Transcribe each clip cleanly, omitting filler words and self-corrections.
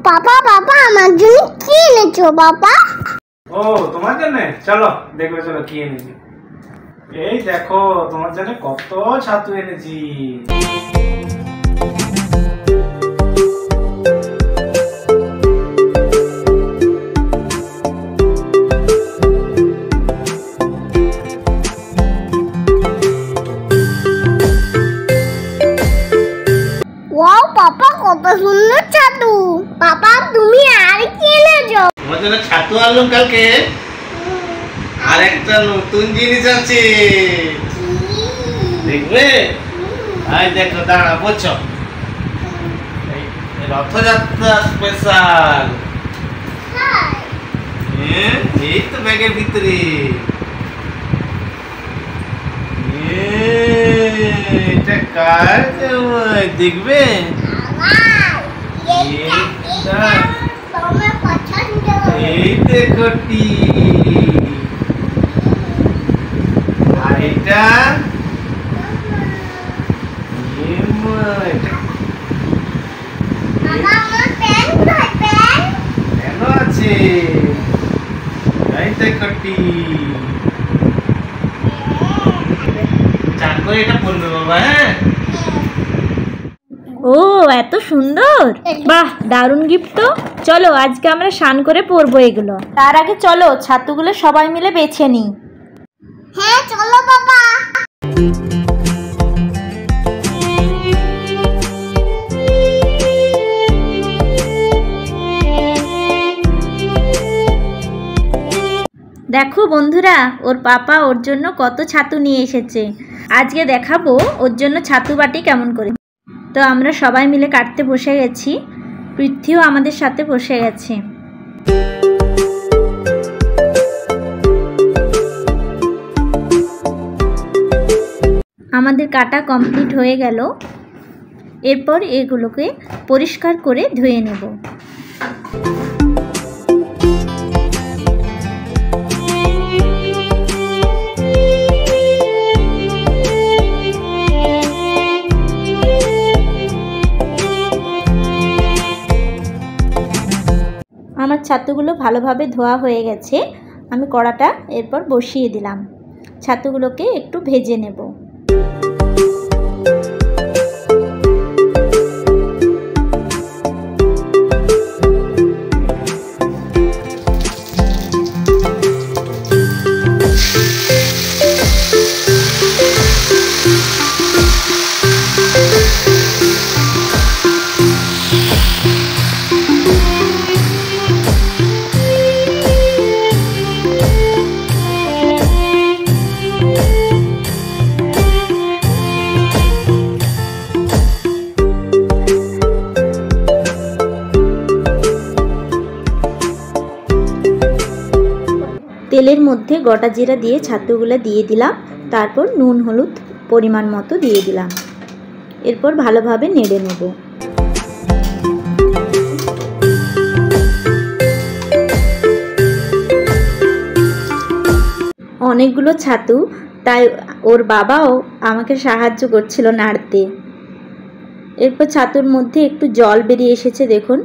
পাপা পাপা আমার জন্য কি এনেছো বাবা? ও তোমার জন্য, চলো দেখবে, চলো কি এনেছি। এই দেখো তোমার জন্য কত ছাতু এনেছি। ওয়াও পাপা কত সুন্দর ছাতু। পাপা তুমি আর কি এনেছো? তোমার জন্য ছাতু আনলাম কালকে, আর একটা নতুন জিনিস আছে, দেখবে? আই দেখো, দাঁড়া বলছো, রথযাত্রা স্পেশাল। এই তো ব্যাগের ভিতরে, এটা কার জামাই দেখবে? এই দেখোটি, আর এটা কেন আছে? এই দেখোটি, চান করে এটা পরবে বাবা। হ্যাঁ, ও এত সুন্দর, বাহ দারুণ গিফট তো। চলো আজকে আমরা স্নান করে পরবো এগুলো। তার আগে চলো ছাতুগুলো সবাই মিলে বেছে নিই। হ্যাঁ চলো বাবা। দেখো বন্ধুরা, ওর পাপা ওর জন্য কত ছাতু নিয়ে এসেছে। আজকে দেখাবো ওর জন্য ছাতু বাটি কেমন করে। তো আমরা সবাই মিলে কাটতে বসে গেছি, পৃথ্বীও আমাদের সাথে বসে গেছে। আমাদের কাটা কমপ্লিট হয়ে গেল। এরপর এগুলোকে পরিষ্কার করে ধুয়ে নেব। আমার ছাতুগুলো ভালোভাবে ধোয়া হয়ে গেছে। আমি কড়াটা এরপর বসিয়ে দিলাম। ছাতুগুলোকে একটু ভেজে নেব। তেলের মধ্যে গোটা জিরা দিয়ে ছাতুগুলো দিয়ে দিলাম। তারপর নুন হলুদ পরিমাণ মতো দিয়ে দিলাম। এরপর ভালোভাবে নেড়ে নেব। অনেকগুলো ছাতু, তাই ওর বাবাও আমাকে সাহায্য করছিল নাড়তে। এরপর ছাতুর মধ্যে একটু জল বেরিয়ে এসেছে, দেখুন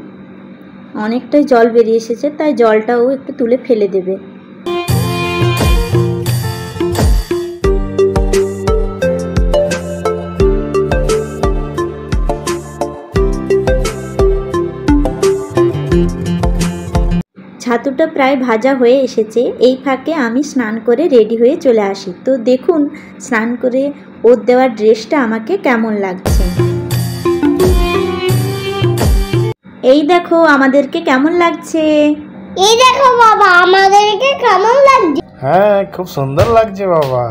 অনেকটাই জল বেরিয়ে এসেছে, তাই জলটাও একটু তুলে ফেলে দেবে। ছাতুটা প্রায় ভাজা হয়ে এসেছে। এই ফাঁকে আমি স্নান করে রেডি হয়ে চলে আসি। তো দেখুন স্নান করে ওর দেওয়া ড্রেসটা আমাকে কেমন লাগছে। এই দেখো আমাদেরকে কেমন লাগছে। এই দেখো বাবা আমাদেরকে কেমন লাগছে। হ্যাঁ খুব সুন্দর লাগছে বাবা।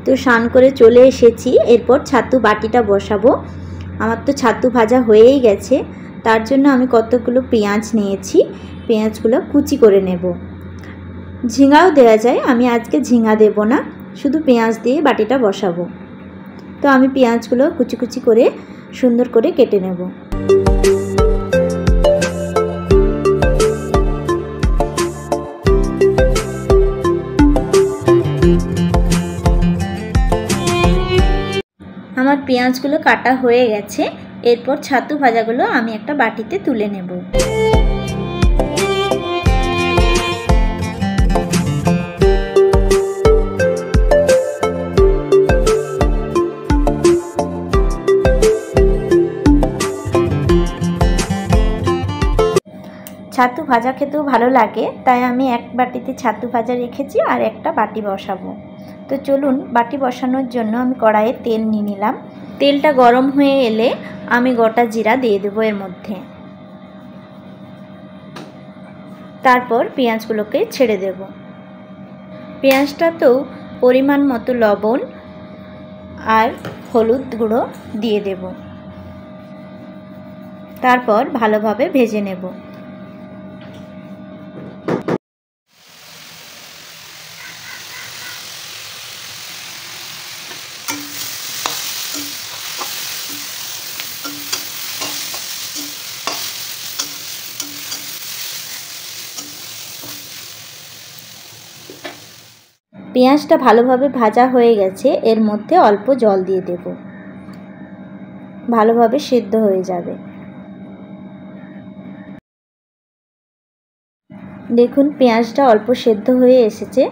তো স্নান করে চলে এসেছি। এরপর ছাতু বাটিটা বসাবো। আমার তো ছাতু ভাজা হয়েই গেছে, তার জন্য আমি কতগুলো পেঁয়াজ নিয়েছি। পেঁয়াজগুলো কুচি করে নেব। ঝিঙাও দেওয়া যায়, আমি আজকে ঝিঙা দেব না, শুধু পেঁয়াজ দিয়ে বাটিটা বসাবো। তো আমি পেঁয়াজগুলো কুচি কুচি করে সুন্দর করে কেটে নেব। আমার পেঁয়াজগুলো কাটা হয়ে গেছে। এরপর ছাতু ভাজাগুলো আমি একটা বাটিতে তুলে নেব। ছাতু ভাজা খেতেও ভালো লাগে, তাই আমি এক বাটিতে ছাতু ভাজা রেখেছি আর একটা বাটি বসাবো। তো চলুন, বাটি বসানোর জন্য আমি কড়াইয়ে তেল নিয়ে নিলাম। তেলটা গরম হয়ে এলে আমি গোটা জিরা দিয়ে দেবো এর মধ্যে। তারপর পেঁয়াজগুলোকে ছেড়ে দেব। পেঁয়াজটাতেও পরিমাণ মতো লবণ আর হলুদ গুঁড়ো দিয়ে দেব। তারপর ভালোভাবে ভেজে নেব। পেঁয়াজটা ভালোভাবে ভাজা হয়ে গেছে, এর মধ্যে অল্প জল দিয়ে দেব, ভালোভাবে সিদ্ধ হয়ে যাবে। দেখুন পেঁয়াজটা অল্প সিদ্ধ হয়ে এসেছে।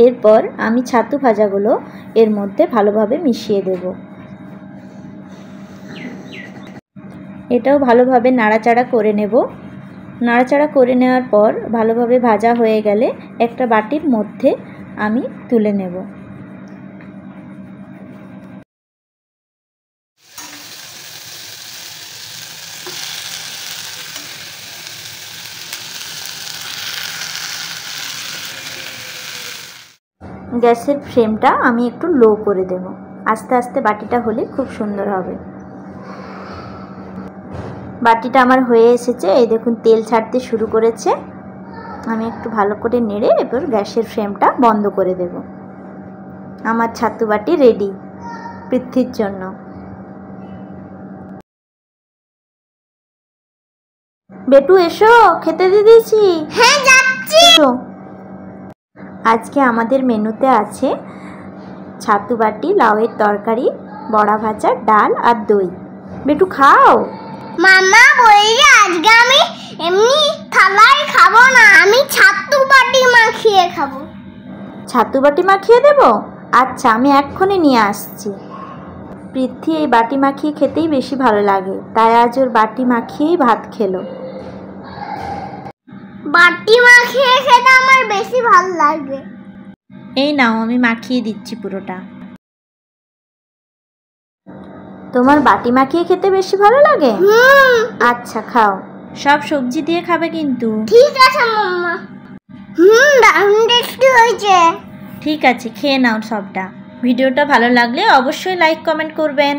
এরপর আমি ছাতু ভাজাগুলো এর মধ্যে ভালোভাবে মিশিয়ে দেব। এটাও ভালোভাবে নাড়াচাড়া করে নেব। নাড়াচাড়া করে নেওয়ার পর ভালোভাবে ভাজা হয়ে গেলে একটা বাটির মধ্যে আমি তুলে নেব। গ্যাসের ফ্লেমটা আমি একটু লো করে দেব। আস্তে আস্তে বাটিটা হলে খুব সুন্দর হবে। বাটিটা আমার হয়ে এসেছে, এই দেখুন তেল ছাড়তে শুরু করেছে। আমি একটু ভালো করে নেড়ে এরপর গ্যাসের ফ্লেমটা বন্ধ করে দেব। আমার ছাতু বাটি রেডি পৃথ্বীর জন্য। বেটু এসো, খেতে দিয়ে দিয়েছি। হ্যাঁ যাচ্ছি। এসো। আজকে আমাদের মেনুতে আছে ছাতু বাটি, লাউয়ের তরকারি, বড়া ভাজা, ডাল আর দই। বেটু খাও। মামা বলছি আজকে আমি এমনি থালায় খাবো না, আমি ছাতু বাটি মাখিয়ে খাবো। ছাতু বাটি মাখিয়ে দেব? আচ্ছা, আমি এক্ষুনি নিয়ে আসছি। পৃথ্বী এই বাটি মাখিয়ে খেতেই বেশি ভালো লাগে, তাই আজ ওর বাটি মাখিয়েই ভাত খেলো। বাটি মাখিয়ে খেতে আমার বেশি ভালো লাগে। এই নাও, আমি মাখিয়ে দিচ্ছি পুরোটা। তোমার বাটি মাখিয়ে খেতে বেশি ভালো লাগে? আচ্ছা খাও। সব সবজি দিয়ে খাবে কিন্তু। ঠিক আছে মাম্মা। দারুণ টেস্টি হয়েছে। ঠিক আছে, খেয়ে নাও সবটা। ভিডিওটা ভালো লাগলে অবশ্যই লাইক কমেন্ট করবেন।